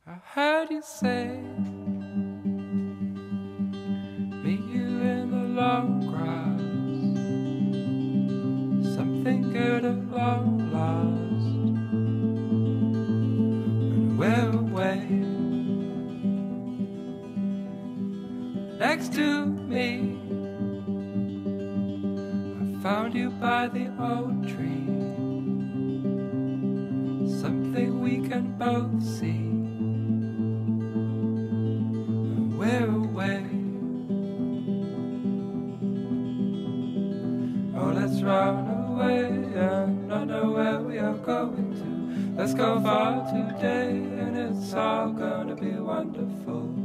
I heard you say, meet you in the long grass, something good at long last, and we're away next to me. I found you by the old tree, something we can both see. We're away. Oh, let's run away and not know where we are going to. Let's go far today and it's all gonna be wonderful.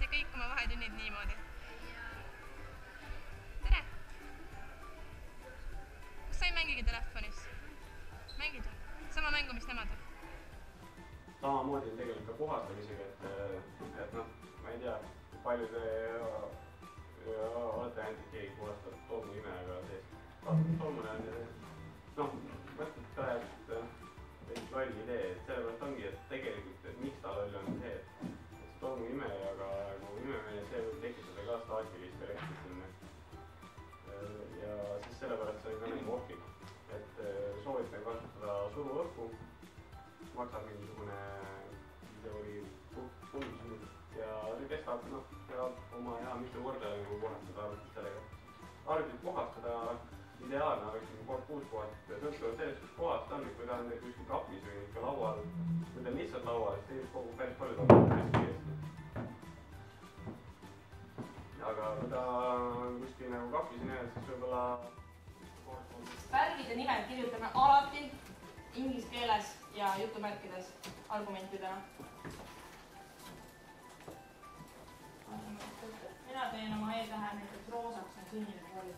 Kõik oma vahetunnid niimoodi. Tere! Kas sa ei mängigi telefonis? Mängid või? Sama mängu, mis nemad või? Samamoodi on tegelikult ka puhastamisega, et noh, ma ei tea, palju te olete näinud, et keegi puhastab tolmuimejaga sees. Tolmune on noh, mõtled ka, et loll idee, et sellepärast ongi, et tegelikult, et miks ta loll on see, et tolmuimejaga imemine, see võib tekitada ka staatilist elektrit sinna. Ja siis sellepärast see on ka nagu ohtlik, et soovitan kasutada suruõhku, maksab mingisugune videoli punkt ja see kestab oma hea mitu korda puhastada arvutit sellega. Arvutit puhastada ideaalne oleks kord kuus puhastada, sõltuvalt sellest, kus kohast on, kui ta on kuskil kapis või ikka laual, kui ta on lihtsalt laual, siis kogu päris palju tolmub hästi kiiresti. Aga kui ta kuskil nagu kapis on jäänud, siis võibolla... Värvide nimed kirjutame alati inglise keeles ja jutumärkides argumentidena. Mina teen oma e-tähe näiteks roosaks, on sinine kooli.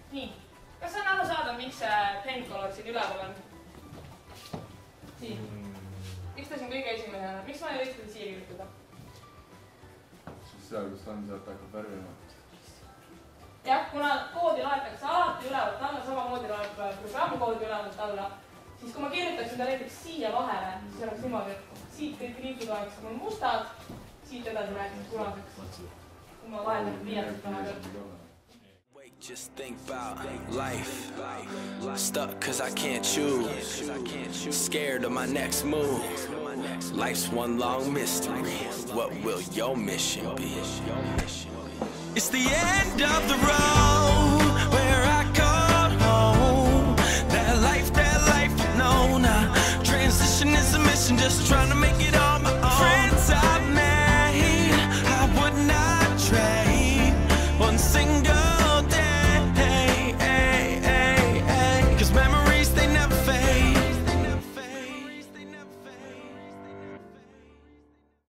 Nii, kas on aru saada, miks see pencolor siin üleval on? Siin. Miks ta siin kõige esimene? Miks ma ei võiks seda siia kirjutada? Siis seal, kus ta on, sealt hakkab värvima. Jah, kuna koodi laetakse alati ülevalt alla, samamoodi laetakse programmkoodi ülevalt alla, siis kui ma kirjutaksin ta näiteks siia vahele, siis oleks niimoodi, et siit kõik riikid oleks mustad, siit edasi rääkides punaseks. Kui ma vahel viiatud tahan. Just think about life, stuck cause I can't choose, scared of my next move, life's one long mystery, what will your mission be? It's the end of the road, where I call home, that life I've known, transition is a mission, just trying to make it all.